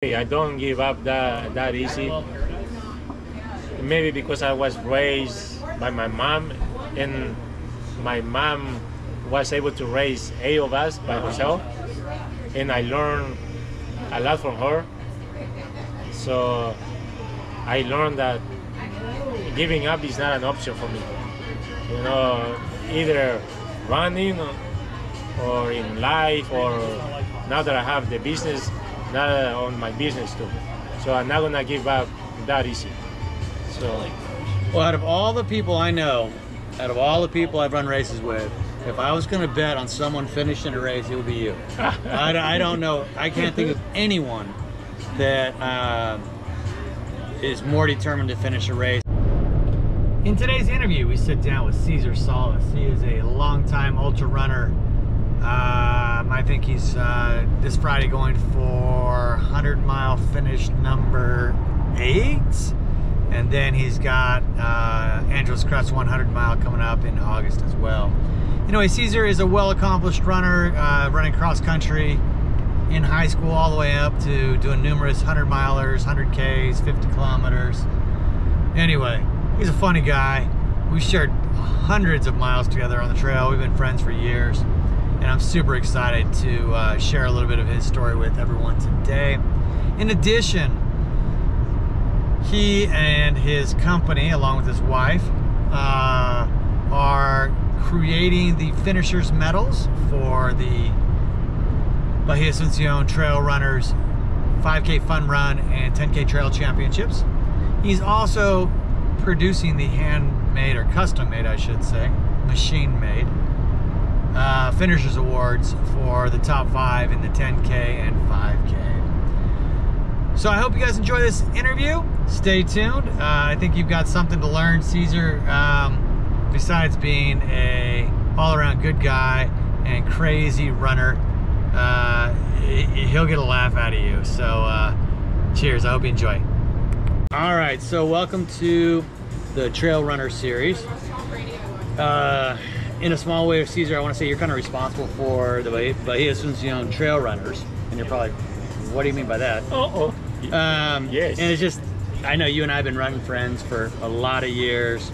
I don't give up that easy. Maybe because I was raised by my mom, and my mom was able to raise 8 of us by herself, and I learned a lot from her. So I learned that giving up is not an option for me. You know, either running or in life, or now that I have the business, not on my business too. So I'm not gonna give up that easy. So, well, out of all the people I know, out of all the people I've run races with, if I was gonna bet on someone finishing a race, it would be you. I don't know. I can't think of anyone that is more determined to finish a race. In today's interview, we sit down with Cesar Salas. He is a longtime ultra runner. I think he's this Friday going for 100-mile finish number 8, and then he's got Angeles Crest 100-mile coming up in August as well. Anyway, Cesar is a well-accomplished runner, running cross country in high school all the way up to doing numerous 100-milers, 100Ks, 50 kilometers. Anyway, he's a funny guy. We shared hundreds of miles together on the trail. We've been friends for years. And I'm super excited to share a little bit of his story with everyone today. In addition, he and his company, along with his wife, are creating the finishers medals for the Bahia Asuncion Trail Runners 5K Fun Run and 10K Trail Championships. He's also producing the handmade, or custom made I should say, machine made, finishers awards for the top 5 in the 10K and 5K. So I hope you guys enjoy this interview. Stay tuned. I think you've got something to learn. Cesar, besides being a all-around good guy and crazy runner, he'll get a laugh out of you. So cheers. I hope you enjoy. All right, so welcome to the Trail Runner series. In a small way, Cesar, I want to say you're kind of responsible for the Bahia Asuncion Trail Runners. And you're probably, what do you mean by that? Yes. And it's just, I know you and I have been running friends for a lot of years.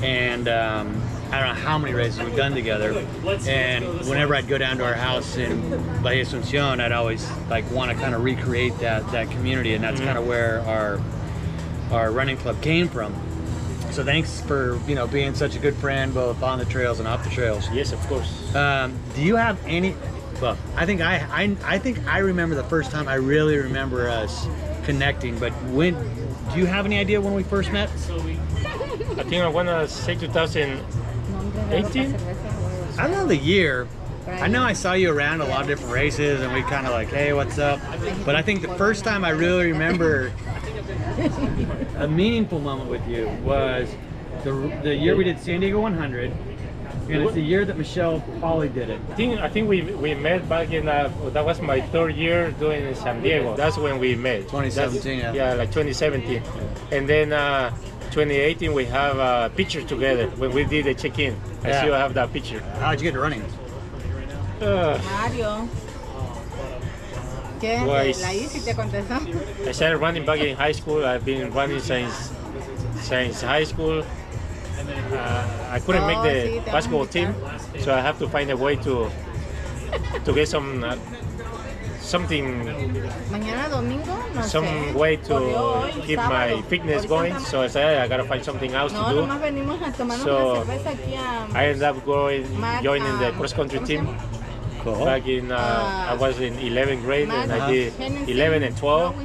And I don't know how many races we've done together. And whenever I'd go down to our house in Bahia Asuncion, I'd always want to kind of recreate that community. And that's kind of where our running club came from. So thanks for being such a good friend, both on the trails and off the trails. Yes, of course. Do you have any? Well, I think I remember the first time I really remember us connecting. But when? Do you have any idea when we first met? I think I want to say 2018. I don't know the year. I know I saw you around a lot of different races, and we kind of like, hey, what's up? But I think the first time I really remember a meaningful moment with you was the year we did San Diego 100, and it's the year that Michelle Polly did it. I think we met back in that was my 3rd year doing in San Diego. That's when we met. 2017. Yeah, like 2017, and then 2018 we have a picture together when we did the check-in. I still have that picture. How'd you get to running? Mario. I started running back in high school. I've been running since high school. I couldn't make the basketball team, so I have to find a way to get some way to keep my fitness going. So I said I gotta find something else to do. So I ended up joining the cross country team. Cool. Back in, I was in 11th grade, and I did 11 and 12.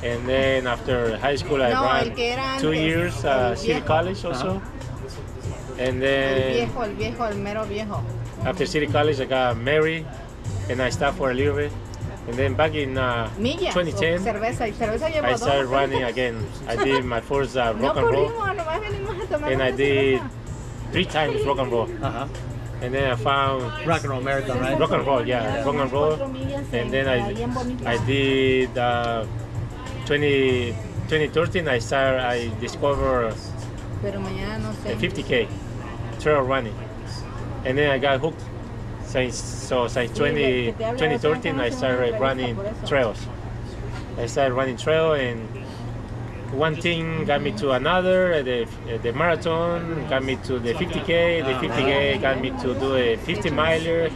And then after high school, I ran 2 years City College also. And then after City College, I got married, and I stopped for a little bit. And then back in 2010, I started running again. I did my first rock and roll, and I did 3 times rock and roll. And then I found rock and roll marathon, right? Rock and roll, yeah, rock and roll. And then I did 2013. I discovered 50K trail running, and then I got hooked. Since 2013, I started running trails. I started running trail, and one thing got me to another. The marathon got me to the 50K. The 50K got me to do a 50 miler.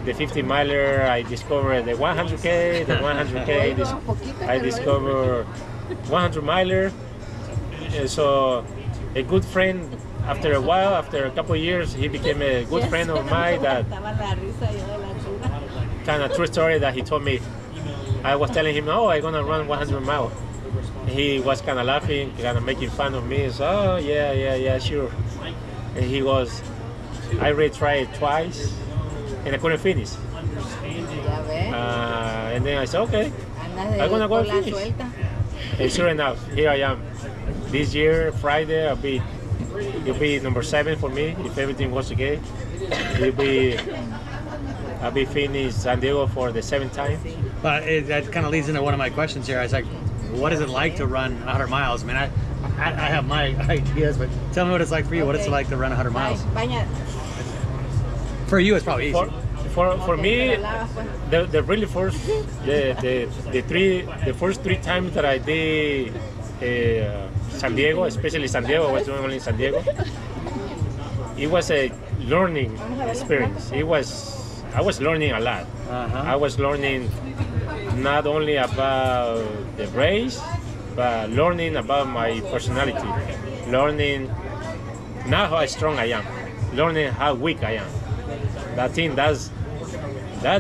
The 50 miler, I discovered the 100K. The 100K, I discovered 100 miler. So a good friend, after a while, after a couple of years, he became a good friend of mine. That kind of true story that he told me. I was telling him, oh, I'm gonna run 100 miles. He was kind of laughing, kind of making fun of me. So, oh, yeah, sure. And he was, I already tried twice, and I couldn't finish. And then I said, okay, I'm gonna go and finish. And sure enough, here I am. This year, Friday, it'll be number 7 for me if everything goes okay. I'll be finished San Diego for the 7th time. But that kind of leads into one of my questions here. I was like, what is it like to run 100 miles? I mean, I have my ideas, but tell me what it's like for you. What it's like to run 100 miles? For you, it's probably easy. For me, the really first, the first 3 times that I did San Diego, especially San Diego, I was doing only San Diego. It was a learning experience. I was learning a lot. I was learning not only about the race, but learning about my personality, learning not how strong I am, learning how weak I am. That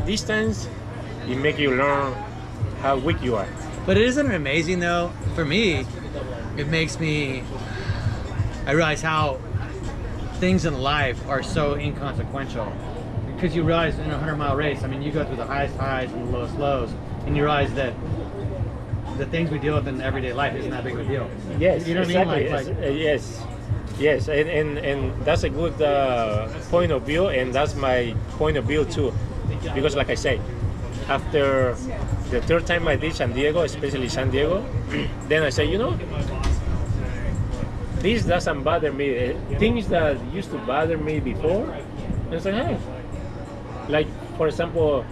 distance, it makes you learn how weak you are. But isn't it amazing though? For me, it makes me, I realize how things in life are so inconsequential. Because you realize in a 100-mile race, I mean, you go through the highest highs and the lowest lows, and you realize that the things we deal with in everyday life isn't that big of a deal. Yes, you know what exactly. I mean? Yes, and that's a good point of view, and that's my point of view too. Because like I say, after the 3rd time I did San Diego, especially San Diego, then I say, you know, this doesn't bother me. Things that used to bother me before, I say, hey. Like, for example,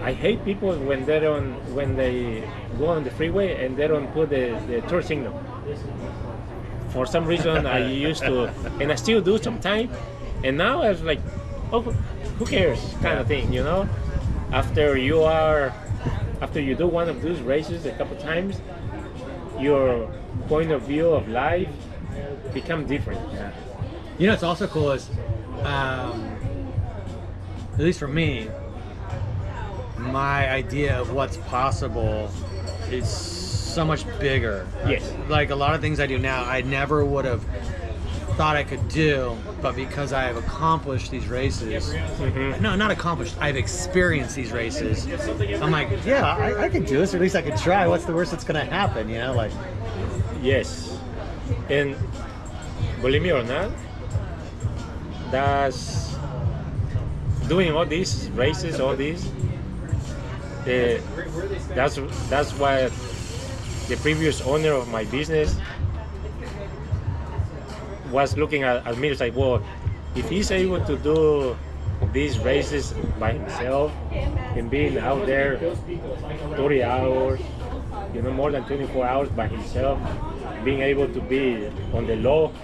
I hate people when they go on the freeway and they don't put the turn signal. For some reason, I used to, and I still do sometimes. And now I was like, oh, who cares, kind of thing, you know. After you do one of those races a couple times, your point of view of life becomes different. You know, what's also cool is. At least for me, my idea of what's possible is so much bigger. Yes. Like a lot of things I do now, I never would have thought I could do, but because I have accomplished these races, no, not accomplished, I've experienced these races, I'm like, yeah, I could do this, or at least I could try. What's the worst that's going to happen, you know? Like, yes. And believe me or not, that's doing all these races, all these, that's why the previous owner of my business was looking at me. It's like, well, if he's able to do these races by himself and being out there 30 hours, you know, more than 24 hours by himself, being able to be on the low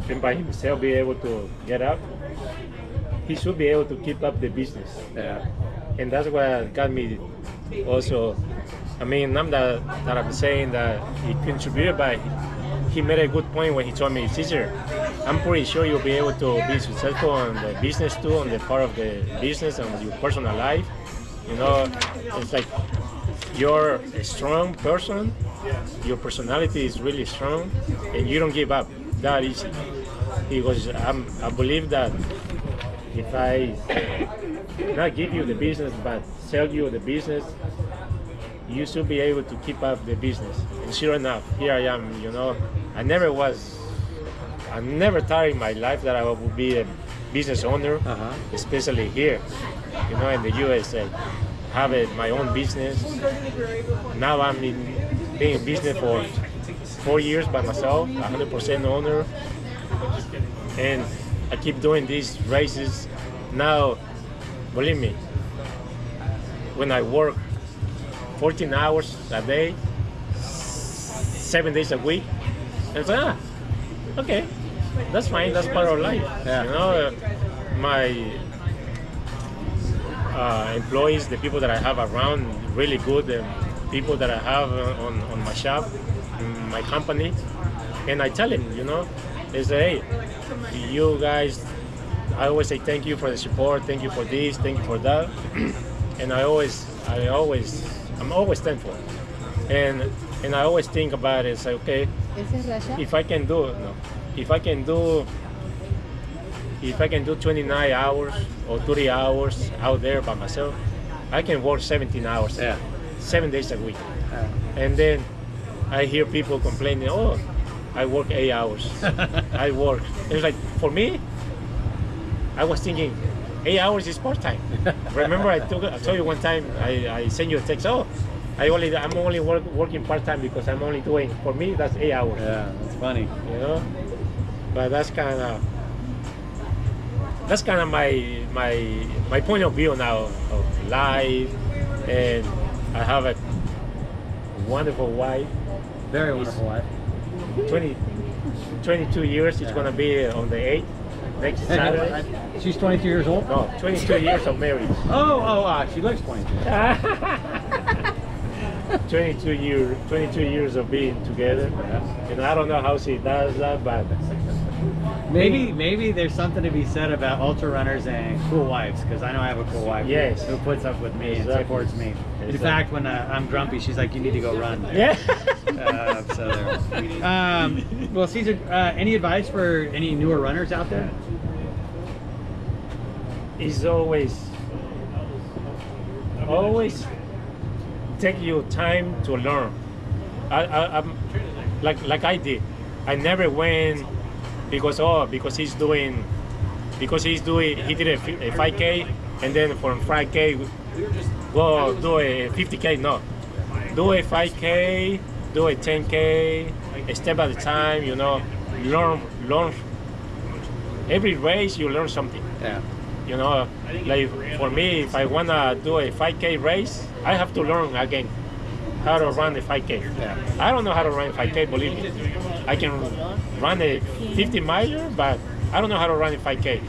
and by himself be able to get up, he should be able to keep up the business. And that's what got me also. I mean, not that I'm saying that he contributed, but he made a good point when he told me, Cesar, I'm pretty sure you'll be able to be successful on the business too, on the part of the business and your personal life. You know, it's like you're a strong person, your personality is really strong, and you don't give up that easy. He goes, I believe that if I not give you the business, but sell you the business, you should be able to keep up the business. And sure enough, here I am, you know. I never thought in my life that I would be a business owner, especially here, you know, in the USA. Have my own business. Now I'm being in business for 4 years by myself, 100% owner. And I keep doing these races. Now, believe me, when I work 14 hours a day, 7 days a week. And it's like, okay, that's fine. That's part of life. Yeah. You know, my employees, the people that I have around, really good people that I have on my shop, my company, and I tell them, you know, is hey, you guys, I always say thank you for the support, thank you for this, thank you for that, and I'm always thankful, and I always think about it. Say, okay, if I can do 29 hours or 30 hours out there by myself, I can work 17 hours, 7 days a week. And then I hear people complaining, oh, I work 8 hours. I work. It's like, for me, I was thinking, 8 hours is part-time. Remember I told you one time, I sent you a text, oh, I'm only working part-time because I'm only doing, for me, that's 8 hours. Yeah, that's funny. You know? But that's kind of my point of view now of life, and I have a wonderful wife. Very wonderful wife. 22 years. It's gonna be on the 8th next Saturday. She's 22 years old? No, 22 years of marriage. She looks 22. 22 years of being together. And I don't know how she does that, but maybe there's something to be said about ultra runners and cool wives, because I know I have a cool wife. Yes. Who puts up with me and Exactly. supports me. In fact, when I'm grumpy, she's like, you need to go run. yeah. So there. Well, Cesar, any advice for any newer runners out there? It's always take your time to learn. I'm like I did. I never went because he did a 5K, and then from 5K go do a 50K. No, do a 5K, do a 10K, a step at a time. You know, learn. Every race you learn something. Yeah. You know, like for me, if I wanna do a 5K race, I have to learn again how to run a 5K. Yeah. I don't know how to run a 5K, believe me. I can run a 50 miler, but I don't know how to run a 5K.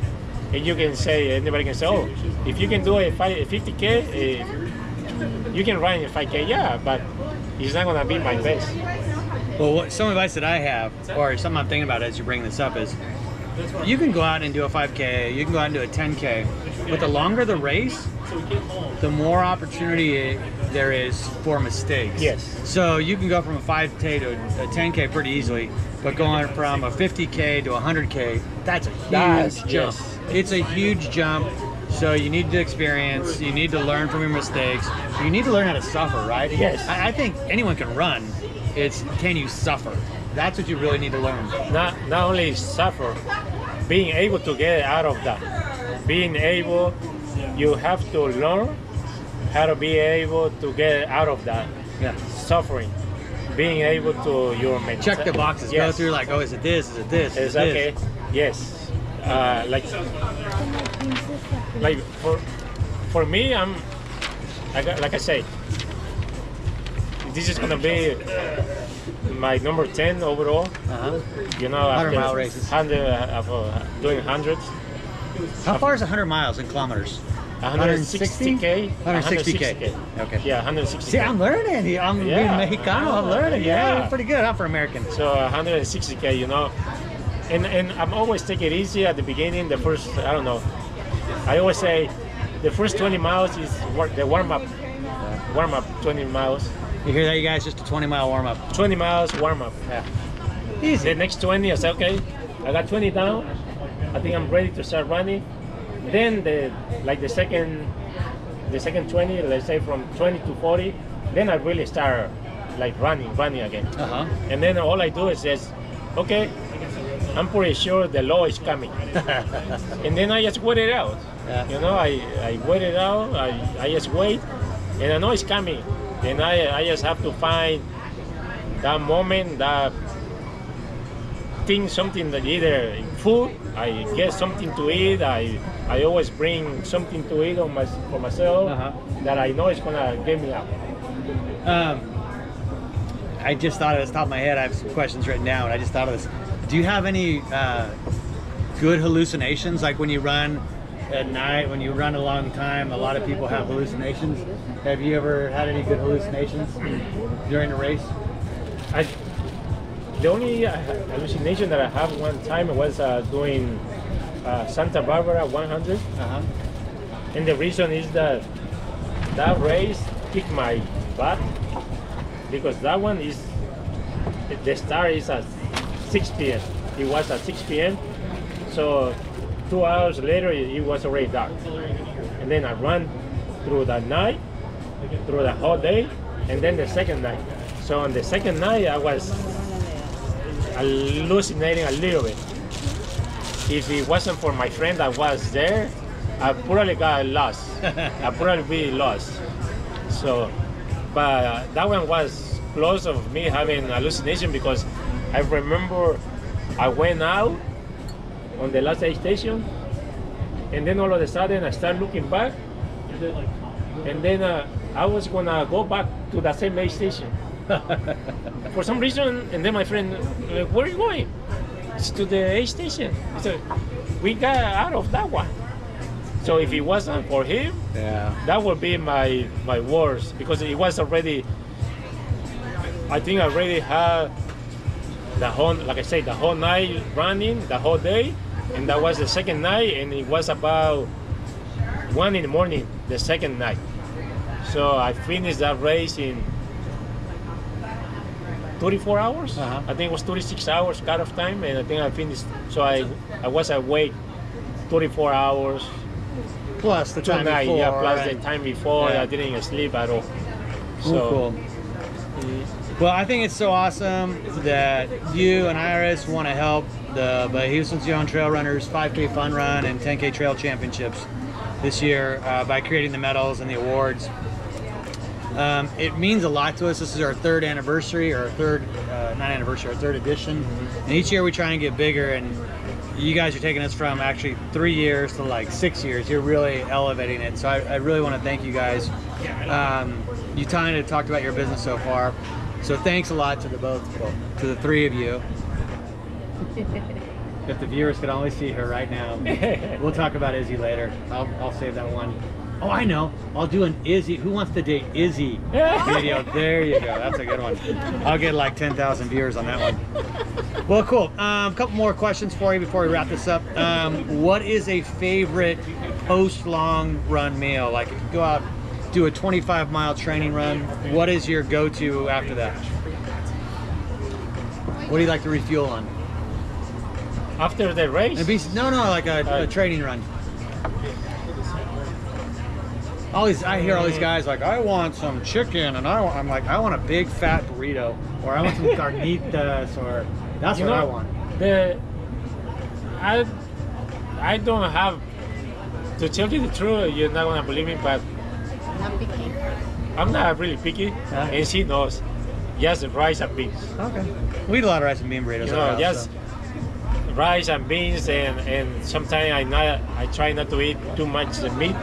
And anybody can say, oh, if you can do a 50K, you can run a 5K. Yeah, but it's not gonna be my best. Well, some advice that I have, or something I'm thinking about as you bring this up, is you can go out and do a 5K, you can go out and do a 10K, but the longer the race, the more opportunity there is for mistakes. Yes. So you can go from a 5K to a 10K pretty easily, but going from a 50K to a 100K, that's a huge jump. Yes. It's a huge jump. So you need to experience, you need to learn from your mistakes, you need to learn how to suffer, right? Yes. I think anyone can run. It's, can you suffer? That's what you really need to learn. Not only suffer, being able to get out of that. You have to learn how to be able to get out of that suffering. Being able to Check the boxes. Yes. Go through like, oh, is it this? Is it this? Is it Okay. this? Yes. Like for me, like I say, this is gonna be my number 10 overall. You know, 100-mile races. Doing hundreds. How far is 100 miles in kilometers? 160K. 160K. Okay. Yeah, 160K. See, I'm learning. I'm being Mexicano. I'm learning. Yeah, pretty good. Huh, for American. So 160K, you know, and I'm always take it easy at the beginning. The first, I don't know. I always say, the first 20 miles is the warm up. 20 miles. You hear that, you guys? Just a 20-mile warm up. 20 miles warm up. Yeah. Easy. The next 20, I say, okay, I got 20 down. I think I'm ready to start running. Then the second 20, let's say from 20 to 40, then I really start like running again. And then all I do is just, okay, I'm pretty sure the law is coming. And then I just wait it out. Yeah. You know, I wait it out, I just wait, and I know it's coming. And I just have to find that moment, that thing, something that either food, I get something to eat, I always bring something to eat for myself that I know is gonna get me up. I just thought of this top of my head. I have some questions written down. I just thought of this. Do you have any good hallucinations? Like when you run at night, when you run a long time, a lot of people have hallucinations. Have you ever had any good hallucinations during a race? The only hallucination that I have one time was doing Santa Barbara 100. And the reason is that that race kicked my butt, because that one is, the start is at 6 p.m. It was at 6 p.m. So 2 hours later, it was already dark. And then I ran through the night, through the whole day, and then the second night. So on the second night, I was hallucinating a little bit. If it wasn't for my friend that was there, I probably got lost. I probably be lost. So, but that one was close of me having hallucination, because I remember I went out on the last aid station, and then all of a sudden I started looking back, and then I was gonna go back to the same aid station for some reason. And then my friend, where are you going? It's to the aid station. He said, we got out of that one. So if it wasn't for him, that would be my worst, because it was already, I think I already had the whole, like I said, the whole night running, the whole day, and that was the second night, and it was about 1 in the morning, the second night. So I finished that race in 34 hours. I think it was 36 hours cut-off time, and I think I finished, so I was awake 34 hours. Plus the time before. Yeah, plus the time before, I didn't sleep at all. So, cool. Well, I think it's so awesome that you and Iris want to help the Asuncion Trail Runners 5K Fun Run and 10K Trail Championships this year by creating the medals and the awards. It means a lot to us. This is our third anniversary, or our third, not anniversary, our third edition. And each year we try and get bigger, and you guys are taking us from actually 3 years to like 6 years. You're really elevating it. So I really want to thank you guys. You kind of talked about your business so far. So thanks a lot to the three of you. If the viewers could only see her right now. We'll talk about Izzy later. I'll save that one. Oh, I know. I'll do an Izzy, who wants to date Izzy video. There you go. That's a good one. I'll get like 10,000 viewers on that one. Well, cool. A couple more questions for you before we wrap this up. What is a favorite post-long run meal? Like if you go out, do a 25-mile training run, what is your go-to after that? What do you like to refuel on? After the race? No, like a training run. I hear all these guys like, I want some chicken, and I'm like, I want a big fat burrito, or I want some carnitas, or that's what I want. I don't have, to tell you the truth, you're not gonna believe me, but Not picky. I'm not really picky, and she knows. Just rice and beans. Okay. We eat a lot of rice and bean burritos. You know, just rice and beans, and sometimes I try not to eat too much meat.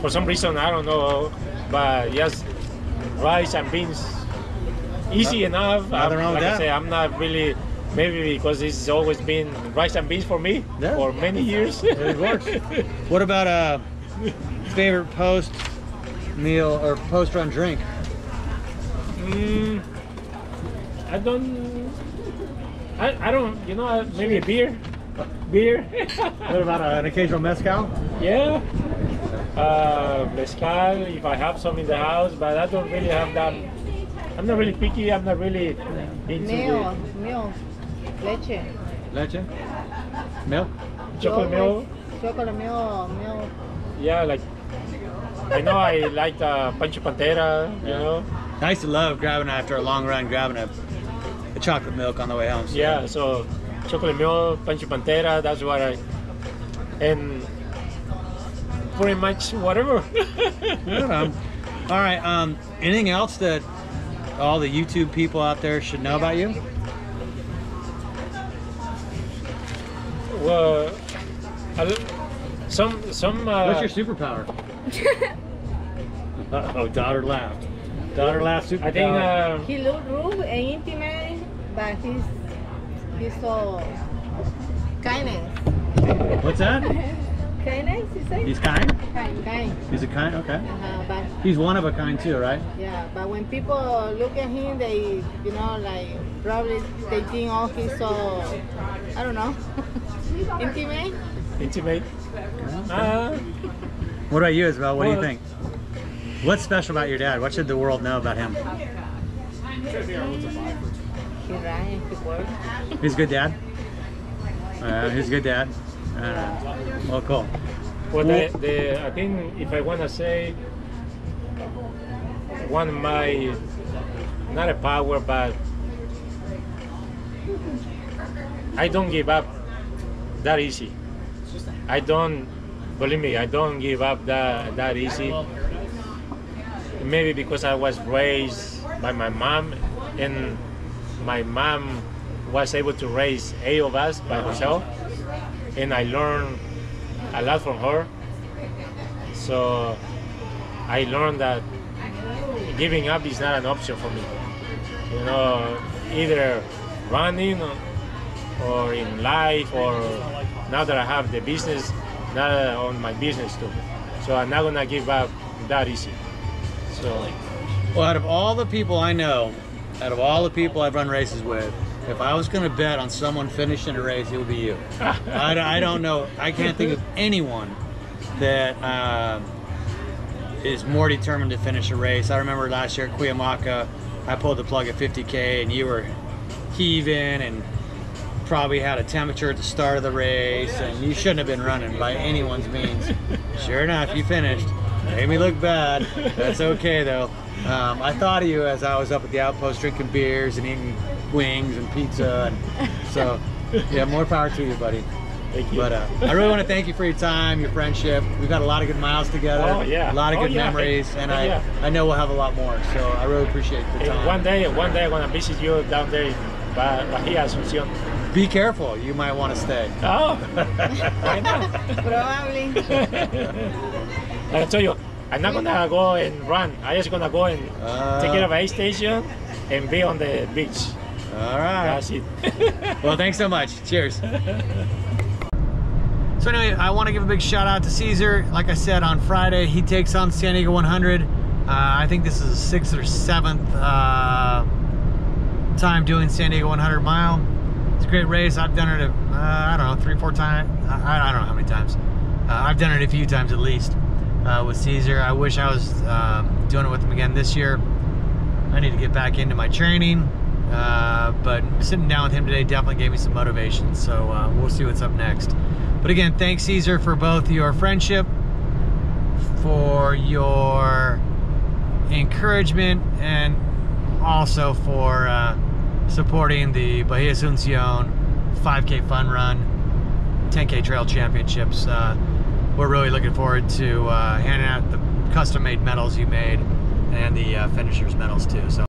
For some reason, I don't know, but just rice and beans, easy enough. Nothing wrong with that. I say, I'm not really, maybe because it's always been rice and beans for me for many years. It works. What about a favorite post meal or post run drink? I don't, you know, maybe a beer. What about an occasional mezcal? Yeah. Mezcal, if I have some in the house, but I don't really have that. I'm not really picky. I'm not really into Milk. Leche. Leche? Milk? Chocolate milk. Chocolate milk. Yeah, like, I know I like Pancho Pantera, you know. I used to love grabbing, after a long run, grabbing a chocolate milk on the way home. So. Yeah, so chocolate milk, Pancho Pantera, that's what and pretty much whatever. All right, anything else that all the YouTube people out there should know about you? Well, some What's your superpower? Uh-oh, daughter laughed. Daughter laughs super I think proud. He looked rude and intimate, but he's so kindness. What's that? Kindness, you say? He's kind? Kind. He's a kind? Okay. But He's one of a kind too, right? yeah, but when people look at him, they, you know, like probably they think, oh, he's so, I don't know, intimate. intimate. What about you, Isabel? What do you Well- think? What's special about your dad? What should the world know about him? He ran, he worked. He's a good dad? He's a good dad. Well, cool. Well, I think if I want to say one of my, not a power, but I don't give up that easy. I don't, believe me, I don't give up that easy. Maybe because I was raised by my mom, and my mom was able to raise 8 of us by herself, and I learned a lot from her. So I learned that giving up is not an option for me. You know, either running or in life, or now that I have the business, not on my business too. So I'm not gonna give up that easy. So, Well, out of all the people I know, out of all the people I've run races with, if I was going to bet on someone finishing a race, it would be you. I don't know. I can't think of anyone that is more determined to finish a race. I remember last year at Cuyamaca, I pulled the plug at 50K, and you were heaving and probably had a temperature at the start of the race, and you shouldn't have been running by anyone's means. Sure enough, you finished. Made me look bad. That's okay though. I thought of you as I was up at the outpost drinking beers and eating wings and pizza, and so yeah, more power to you, buddy. thank you. But I really want to thank you for your time, your friendship. We've got a lot of good miles together. Oh, yeah. A lot of Oh, good yeah. memories, and Yeah. I know we'll have a lot more. So I really appreciate the And time. one day I'm gonna visit you down there in Bahia, Asuncion. Be careful. You might want to stay. Oh, why not? Probably. Like I told you, I'm not gonna go and run. I'm just gonna go and take care of a station and be on the beach. All right. That's it. Well, thanks so much. Cheers. So anyway, I want to give a big shout out to Cesar. Like I said, on Friday, he takes on San Diego 100. I think this is the 6th or 7th time doing San Diego 100 mile. It's a great race. I've done it, I don't know, 3 or 4 times. I don't know how many times. I've done it a few times at least with Cesar. I wish I was doing it with him again this year. I need to get back into my training. But sitting down with him today definitely gave me some motivation, so we'll see what's up next. But again, thanks Cesar for both your friendship, for your encouragement, and also for supporting the Bahia Asuncion 5K Fun Run, 10K Trail Championships. We're really looking forward to handing out the custom-made medals you made and the finishers medals too. So.